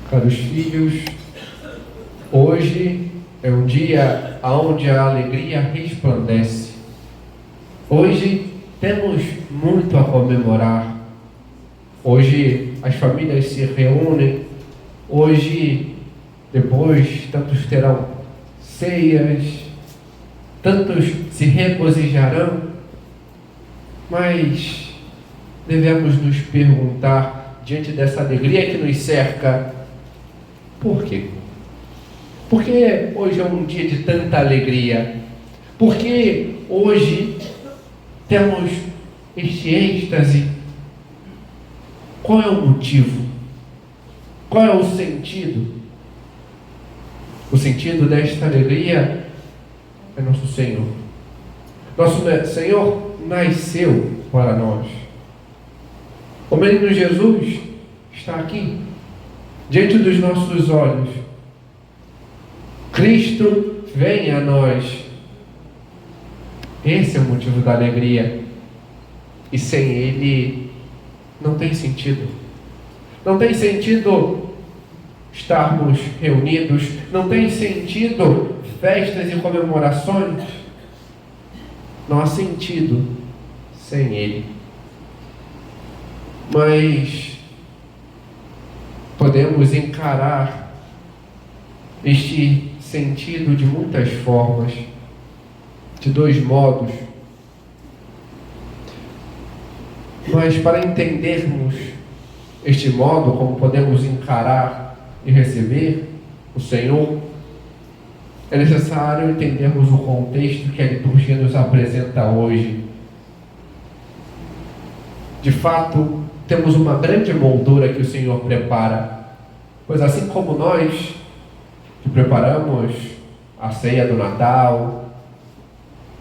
Caros filhos, hoje é um dia onde a alegria resplandece. Hoje temos muito a comemorar. Hoje as famílias se reúnem. Hoje, depois, tantos terão ceias, tantos se regozijarão. Mas devemos nos perguntar, diante dessa alegria que nos cerca, por quê? Por que hoje é um dia de tanta alegria? Por que hoje temos este êxtase? Qual é o motivo? Qual é o sentido? O sentido desta alegria é nosso Senhor. Nosso Senhor nasceu para nós. O menino Jesus está aqui, diante dos nossos olhos. Cristo vem a nós. Esse é o motivo da alegria. E sem Ele não tem sentido. Não tem sentido estarmos reunidos. Não tem sentido festas e comemorações. Não há sentido sem Ele. Mas podemos encarar este sentido de muitas formas, de dois modos. Mas para entendermos este modo, como podemos encarar e receber o Senhor, é necessário entendermos o contexto que a liturgia nos apresenta hoje. De fato, temos uma grande moldura que o Senhor prepara, pois assim como nós que preparamos a ceia do Natal,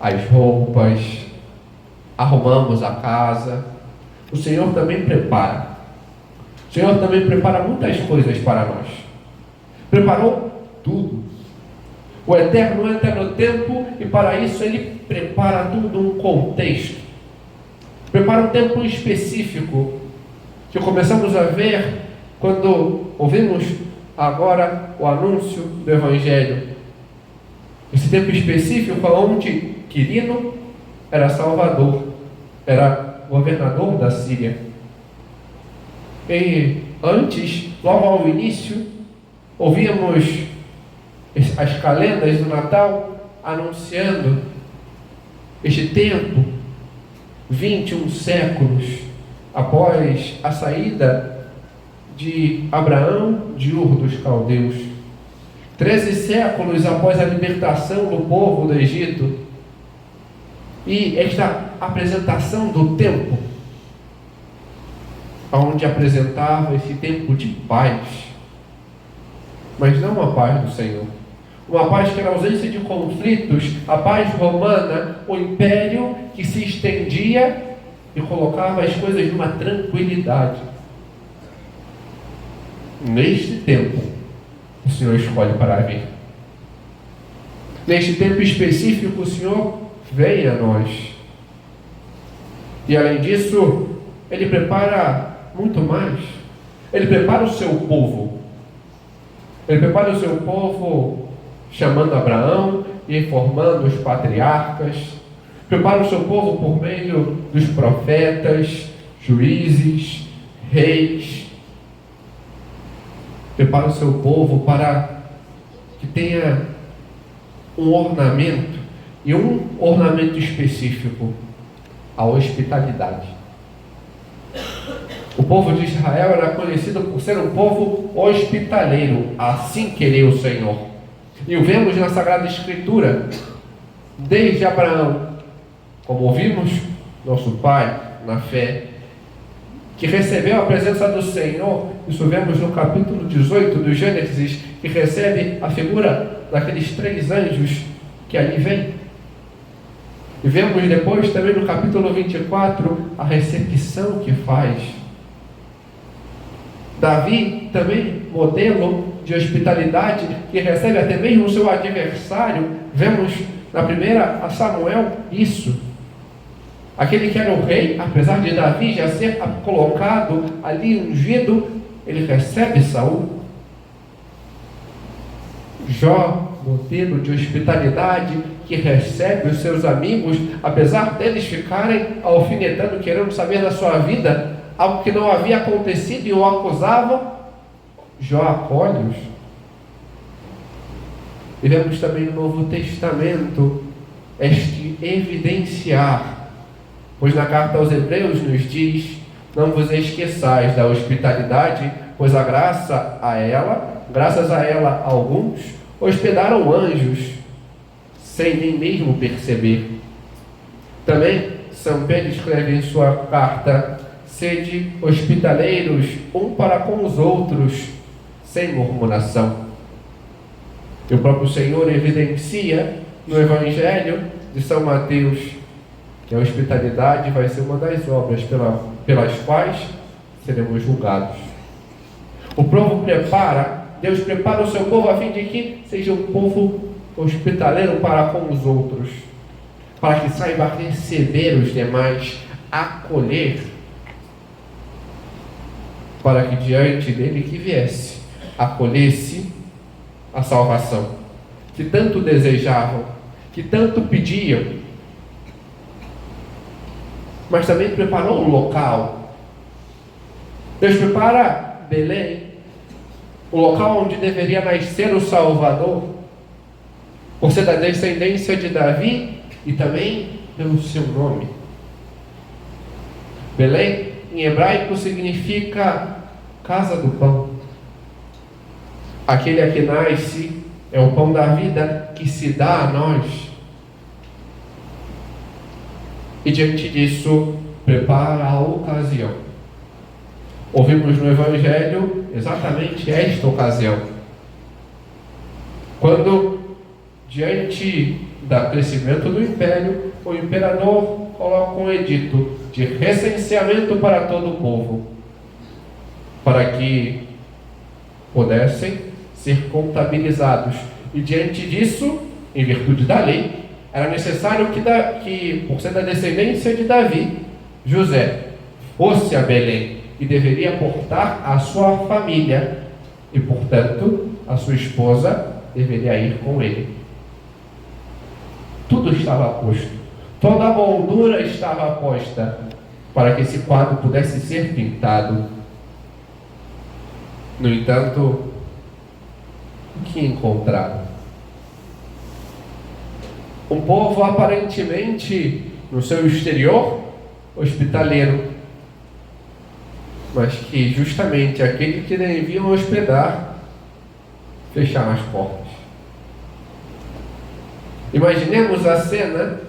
as roupas, arrumamos a casa, o Senhor também prepara. O Senhor também prepara muitas coisas para nós. Preparou tudo. O Eterno entra no tempo e para isso Ele prepara tudo um contexto. Prepara um tempo específico que começamos a ver quando ouvimos agora o anúncio do Evangelho. Esse tempo específico onde Quirino era Salvador, era governador da Síria. E antes, logo ao início, ouvíamos as calendas do Natal anunciando este tempo, 21 séculos após a saída de Abraão de Ur dos Caldeus, 13 séculos após a libertação do povo do Egito, e esta apresentação do tempo, onde apresentava esse tempo de paz, mas não a paz do Senhor, uma paz que era a ausência de conflitos, a paz romana, o império que se estendia e colocava as coisas numa tranquilidade. Neste tempo, o Senhor escolhe para vir. Neste tempo específico, o Senhor vem a nós. E além disso, Ele prepara muito mais. Ele prepara o seu povo. Ele prepara o seu povo chamando Abraão e informando os patriarcas. Prepara o seu povo por meio dos profetas, juízes, reis. Prepara o seu povo para que tenha um ornamento, e um ornamento específico, a hospitalidade. O povo de Israel era conhecido por ser um povo hospitaleiro, assim queria o Senhor. E o vemos na Sagrada Escritura, desde Abraão, como ouvimos, nosso pai, na fé, que recebeu a presença do Senhor. Isso vemos no capítulo 18 do Gênesis, que recebe a figura daqueles 3 anjos que ali vêm. E vemos depois também no capítulo 24 a recepção que faz. Davi também, modelo de hospitalidade, que recebe até mesmo o seu adversário. Vemos na primeira a Samuel isso. Aquele que era o rei, apesar de Davi já ser colocado ali ungido, ele recebe Saul Jó, modelo de hospitalidade, que recebe os seus amigos, apesar deles ficarem alfinetando, querendo saber da sua vida, algo que não havia acontecido e o acusavam, Jó acolhe-os. E vemos também no Novo Testamento este evidenciar, pois na carta aos Hebreus nos diz: não vos esqueçais da hospitalidade, pois graças a ela, alguns hospedaram anjos, sem nem mesmo perceber. Também São Pedro escreve em sua carta: sede hospitaleiros um para com os outros, sem murmuração. E o próprio Senhor evidencia no Evangelho de São Mateus que a hospitalidade vai ser uma das obras pelas quais seremos julgados. O povo Deus prepara o seu povo a fim de que seja um povo hospitaleiro para com os outros, para que saiba receber os demais, acolher, para que diante dele que viesse, acolhesse a salvação, que tanto desejavam, que tanto pediam, mas também preparou o local. Deus prepara Belém, o local onde deveria nascer o Salvador, por ser da descendência de Davi e também pelo seu nome. Belém, em hebraico, significa casa do pão. Aquele a que nasce é o pão da vida que se dá a nós. E diante disso, prepara a ocasião. Ouvimos no Evangelho exatamente esta ocasião. Quando, diante do crescimento do império, o imperador coloca um edito de recenseamento para todo o povo, para que pudessem ser contabilizados. E diante disso, em virtude da lei, era necessário que, por ser da descendência de Davi, José fosse a Belém e deveria portar a sua família e, portanto, a sua esposa deveria ir com ele. Tudo estava posto, toda a moldura estava posta para que esse quadro pudesse ser pintado. No entanto, o que encontraram? Um povo aparentemente, no seu exterior, hospitaleiro, mas que justamente aquele que deviam hospedar fecharam as portas. Imaginemos a cena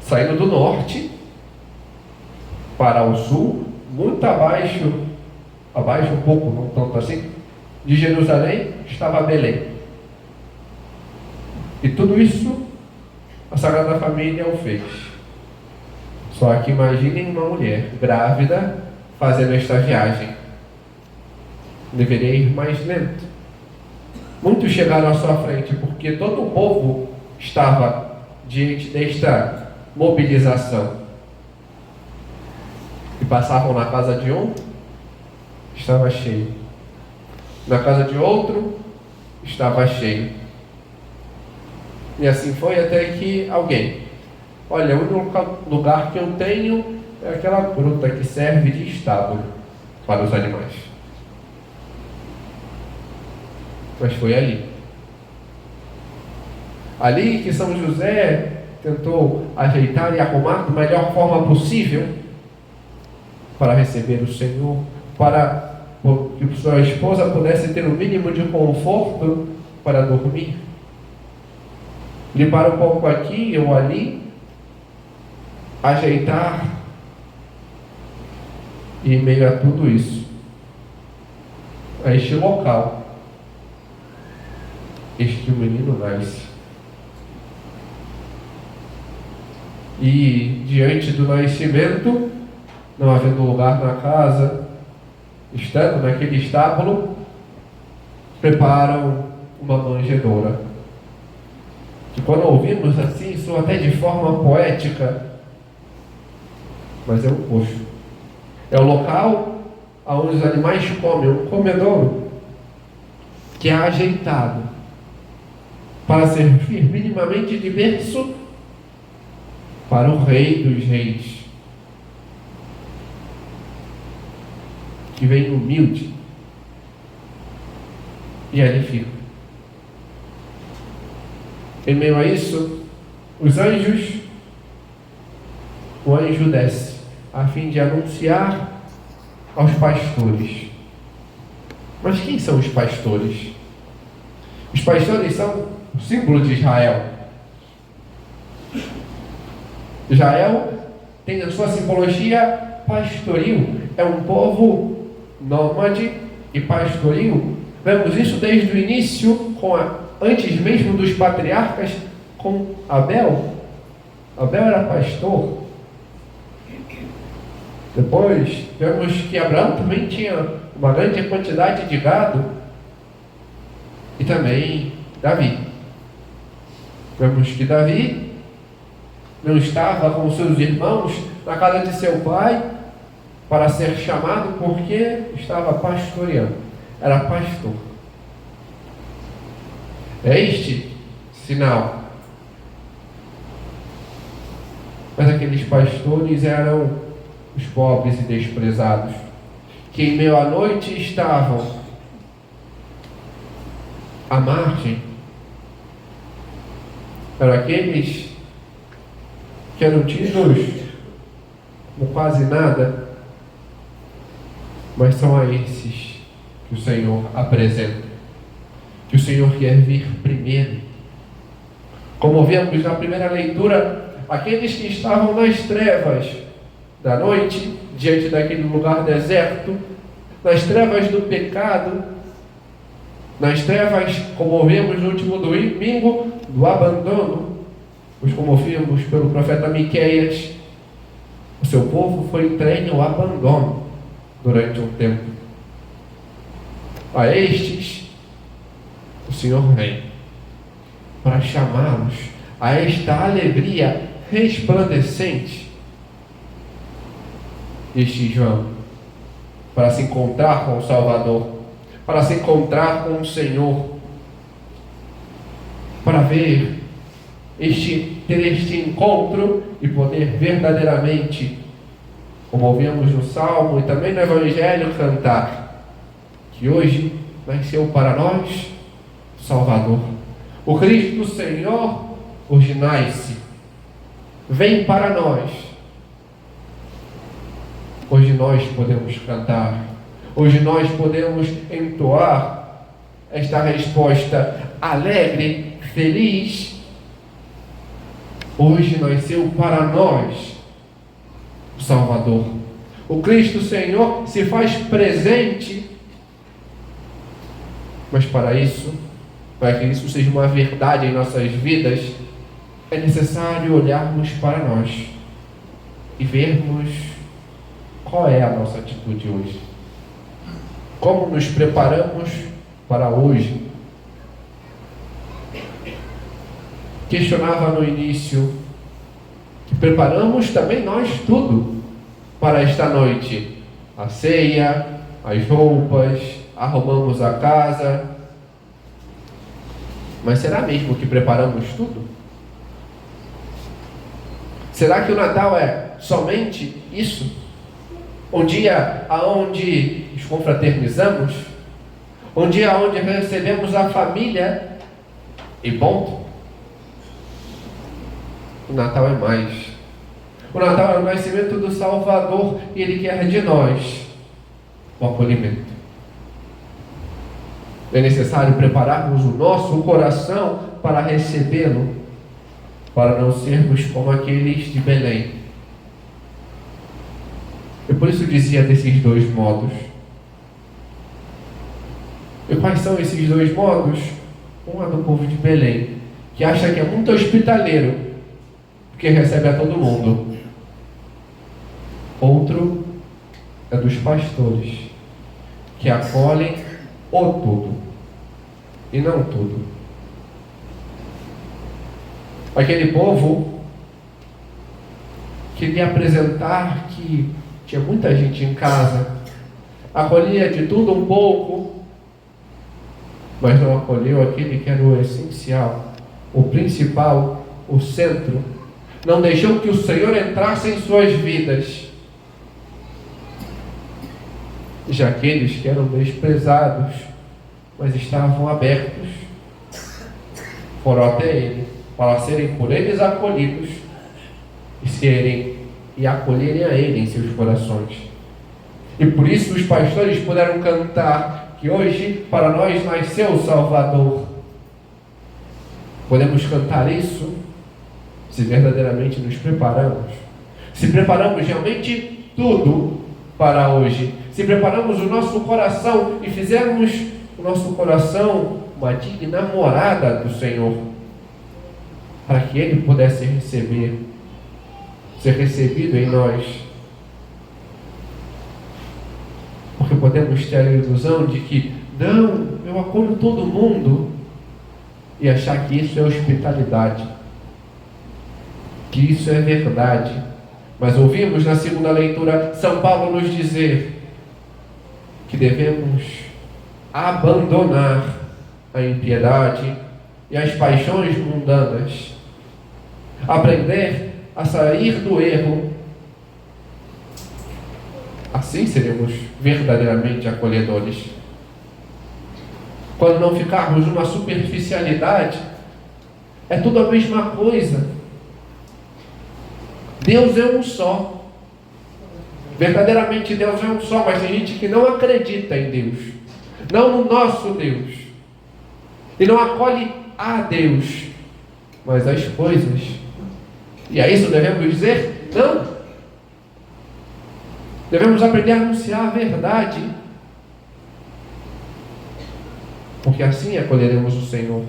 saindo do norte para o sul, muito abaixo um pouco, não tanto assim, de Jerusalém estava Belém. E tudo isso a Sagrada Família o fez. Só que imaginem uma mulher grávida fazendo esta viagem. Deveria ir mais lento. Muitos chegaram à sua frente, porque todo o povo estava diante desta mobilização. E passavam na casa de um, estava cheio. Na casa de outro, estava cheio. E assim foi até que alguém: olha, o único lugar que eu tenho é aquela gruta que serve de estábulo para os animais. Mas foi ali que São José tentou ajeitar e arrumar da melhor forma possível para receber o Senhor, para que sua esposa pudesse ter o mínimo de conforto para dormir. Limpar um pouco aqui ou ali, ajeitar, e em meio a tudo isso, a este local, este menino nasce. E diante do nascimento, não havendo lugar na casa, estando naquele estábulo, preparam uma manjedoura. Que quando ouvimos assim, soa até de forma poética, mas é um coxo. É o local onde os animais comem, um comedouro que é ajeitado para servir minimamente de berço para o Rei dos Reis, que vem humilde e ali fica. Em meio a isso, o anjo desce, a fim de anunciar aos pastores. Mas quem são os pastores? Os pastores são o símbolo de Israel. Israel tem a sua simbologia pastoril. É um povo nômade e pastoril. Vemos isso desde o início, antes mesmo dos patriarcas, com Abel. Abel era pastor. Depois vemos que Abraão também tinha uma grande quantidade de gado. E também Davi. Vemos que Davi não estava com seus irmãos na casa de seu pai para ser chamado, porque estava pastoreando. Era pastor. É este sinal. Mas aqueles pastores eram os pobres e desprezados, que em meio à noite estavam à margem. Eram aqueles que eram tidos como quase nada, mas são a esses que o Senhor apresenta, que o Senhor quer vir primeiro. Como vemos na primeira leitura, aqueles que estavam nas trevas da noite, diante daquele lugar deserto, nas trevas do pecado, nas trevas, como vemos no último domingo, do abandono, pois como vimos pelo profeta Miqueias, o seu povo foi entregue ao abandono durante um tempo. A estes, o Senhor vem para chamá-los a esta alegria resplandecente. Este João, para se encontrar com o Salvador, para se encontrar com o Senhor, para ter este encontro e poder verdadeiramente, como ouvimos no Salmo e também no Evangelho, cantar que hoje nasceu para nós o Salvador. O Cristo Senhor hoje nasce, vem para nós. Hoje nós podemos cantar, hoje nós podemos entoar esta resposta alegre, feliz. Hoje nasceu para nós o Salvador. O Cristo Senhor se faz presente, mas para que isso seja uma verdade em nossas vidas, é necessário olharmos para nós e vermos qual é a nossa atitude hoje. Como nos preparamos para hoje? Questionava no início que preparamos também nós tudo para esta noite. A ceia, as roupas, arrumamos a casa. Mas será mesmo que preparamos tudo? Será que o Natal é somente isso? Um dia onde nos confraternizamos? Um dia onde recebemos a família e ponto? O Natal é mais. O Natal é o nascimento do Salvador e Ele quer de nós o acolhimento. É necessário prepararmos o nosso coração para recebê-lo, para não sermos como aqueles de Belém. E por isso dizia desses dois modos. E quais são esses dois modos? Um é do povo de Belém, que acha que é muito hospitaleiro, porque recebe a todo mundo. Outro é dos pastores, que acolhem o tudo e não tudo. Aquele povo queria apresentar que tinha muita gente em casa, acolhia de tudo um pouco, mas não acolheu aquele que era o essencial, o principal, o centro. Não deixou que o Senhor entrasse em suas vidas. Já aqueles que eram desprezados, mas estavam abertos, foram até Ele, para serem por eles acolhidos e acolherem a Ele em seus corações. E por isso os pastores puderam cantar que hoje para nós nasceu o Salvador. Podemos cantar isso se verdadeiramente nos preparamos. Se preparamos realmente tudo para hoje. Se preparamos o nosso coração e fizermos o nosso coração uma digna morada do Senhor, para que Ele pudesse ser recebido em nós. Porque podemos ter a ilusão de que, não, eu acolho todo mundo, e achar que isso é hospitalidade, que isso é verdade. Mas ouvimos na segunda leitura São Paulo nos dizer que devemos abandonar a impiedade e as paixões mundanas, aprender a sair do erro. Assim seremos verdadeiramente acolhedores. Quando não ficarmos numa superficialidade, é tudo a mesma coisa. Deus é um só. Verdadeiramente Deus é um só, mas tem gente que não acredita em Deus, não no nosso Deus, e não acolhe a Deus, mas as coisas. E a isso devemos dizer não. Devemos aprender a anunciar a verdade, porque assim acolheremos o Senhor,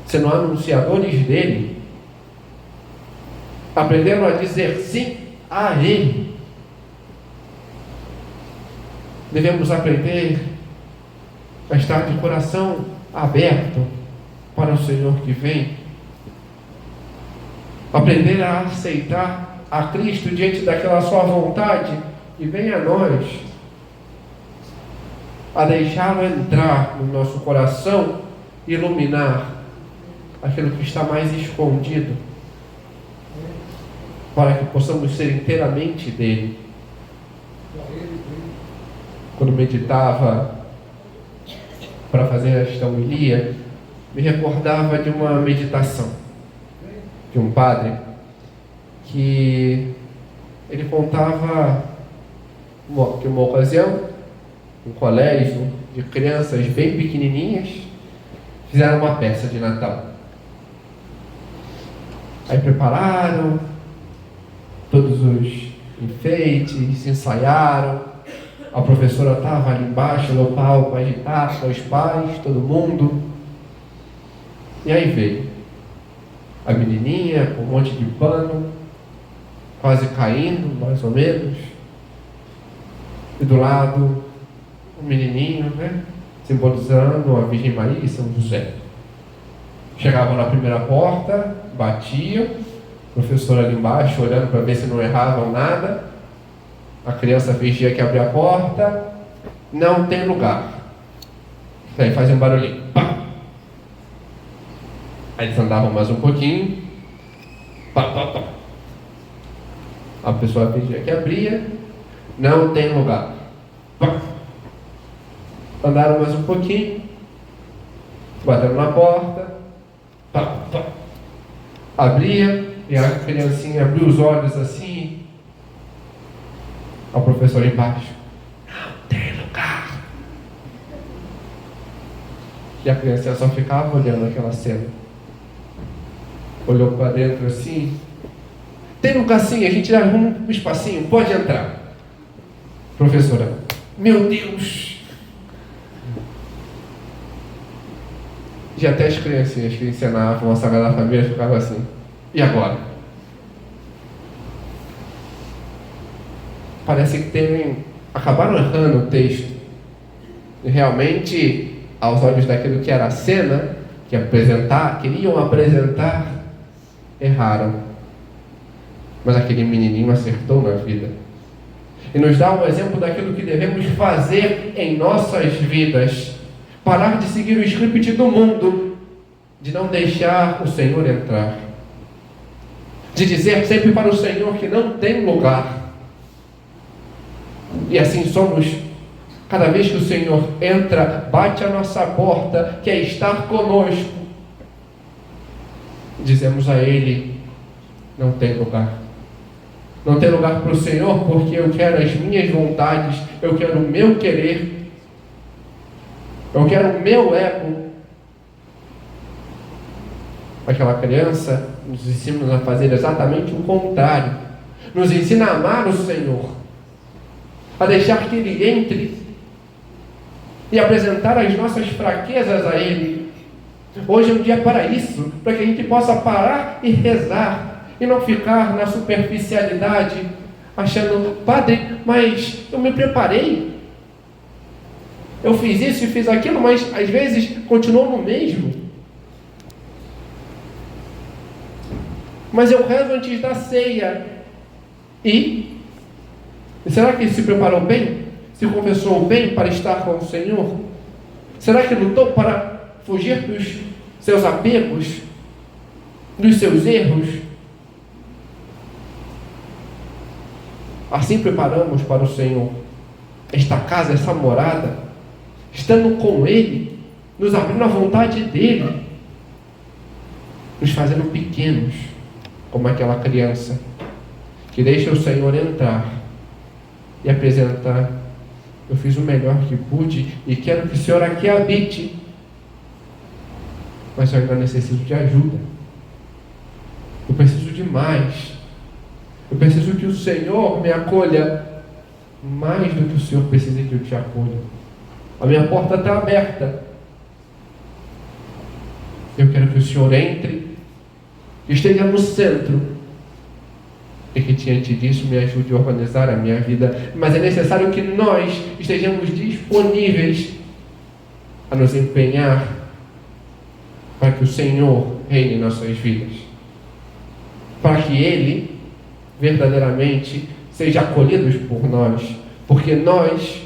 sendo anunciadores dele, aprendendo a dizer sim a Ele. Devemos aprender a estar de coração aberto para o Senhor que vem, aprender a aceitar a Cristo diante daquela sua vontade que vem a nós, a deixá-lo entrar no nosso coração e iluminar aquilo que está mais escondido, para que possamos ser inteiramente dele. Quando meditava para fazer esta homilia, me recordava de uma meditação de um padre que ele contava que uma ocasião, um colégio de crianças bem pequenininhas fizeram uma peça de Natal. Aí prepararam todos os enfeites, ensaiaram. A professora estava ali embaixo no palco, agitada com os pais, todo mundo. E aí veio a menininha com um monte de pano, quase caindo, mais ou menos. E do lado, o menininho, simbolizando a Virgem Maria e São José. Chegavam na primeira porta, batiam, a professora ali embaixo, olhando para ver se não erravam nada. A criança fingia que abria a porta, não tem lugar. Aí fazia um barulhinho. Pá. Aí eles andavam mais um pouquinho. Pá, pá, pá. A pessoa fingia que abria, não tem lugar. Pá. Andaram mais um pouquinho, bateram na porta. Pá, pá. Abria, e a criancinha abriu os olhos assim. O professor embaixo, não tem lugar. E a criança só ficava olhando aquela cena. Olhou para dentro assim. Tem lugar sim, a gente arruma um espacinho, pode entrar. Professora, meu Deus. E até as criancinhas que ensinavam a Sagrada Família ficavam assim. E agora? Parece que acabaram errando o texto. E realmente, aos olhos daquilo que era a cena, queriam apresentar, erraram. Mas aquele menininho acertou na vida. E nos dá um exemplo daquilo que devemos fazer em nossas vidas. Parar de seguir o script do mundo, de não deixar o Senhor entrar, de dizer sempre para o Senhor que não tem lugar. E assim somos, cada vez que o Senhor entra, bate a nossa porta, quer estar conosco, dizemos a Ele: não tem lugar. Não tem lugar para o Senhor, porque eu quero as minhas vontades, eu quero o meu querer, eu quero o meu ego. Aquela criança nos ensina a fazer exatamente o contrário. Nos ensina a amar o Senhor, a deixar que Ele entre e apresentar as nossas fraquezas a Ele. Hoje é um dia para isso, para que a gente possa parar e rezar, e não ficar na superficialidade, achando: padre, mas eu me preparei, eu fiz isso e fiz aquilo, mas às vezes continuou no mesmo. Mas eu rezo antes da ceia. E será que se preparou bem? Se confessou bem para estar com o Senhor? Será que lutou para fugir dos seus apegos, dos seus erros? Assim preparamos para o Senhor esta casa, essa morada, estando com Ele, nos abrindo a vontade dEle, nos fazendo pequenos, como aquela criança que deixa o Senhor entrar e apresentar: eu fiz o melhor que pude e quero que o Senhor aqui habite, mas eu ainda necessito de ajuda, eu preciso de mais, eu preciso que o Senhor me acolha mais do que o Senhor precisa que eu te acolha. A minha porta está aberta, eu quero que o Senhor entre, esteja no centro, e que diante disso me ajude a organizar a minha vida. Mas é necessário que nós estejamos disponíveis a nos empenhar para que o Senhor reine em nossas vidas, para que Ele verdadeiramente seja acolhido por nós, porque nós,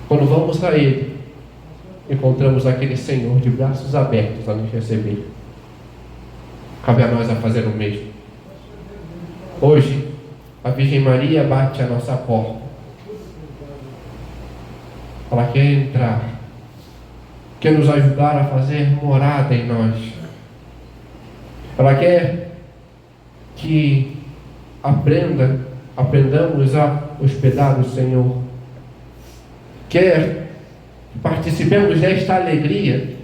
quando vamos a Ele, encontramos aquele Senhor de braços abertos a nos receber. Cabe a nós a fazer o mesmo. Hoje, a Virgem Maria bate a nossa porta. Ela quer entrar, quer nos ajudar a fazer morada em nós. Ela quer que aprendamos a hospedar o Senhor. Quer que participemos desta alegria,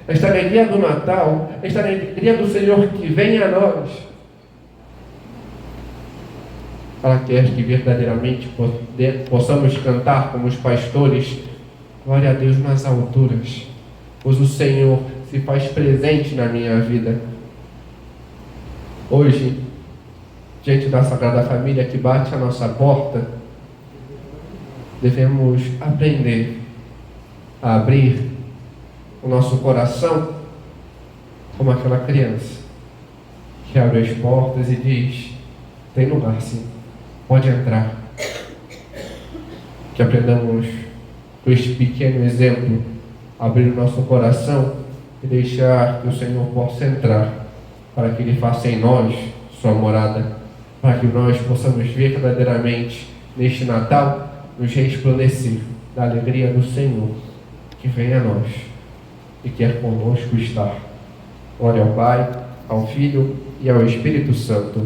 esta alegria do Natal, esta alegria do Senhor que vem a nós. Ela quer que verdadeiramente possamos cantar como os pastores: glória a Deus nas alturas, pois o Senhor se faz presente na minha vida. Hoje, diante da Sagrada Família que bate a nossa porta, devemos aprender a abrir o nosso coração como aquela criança que abre as portas e diz: tem lugar sim, pode entrar. Que aprendamos com este pequeno exemplo, abrir o nosso coração e deixar que o Senhor possa entrar, para que Ele faça em nós sua morada, para que nós possamos verdadeiramente neste Natal nos resplandecer da alegria do Senhor que vem a nós e quer conosco estar. Glória ao Pai, ao Filho e ao Espírito Santo.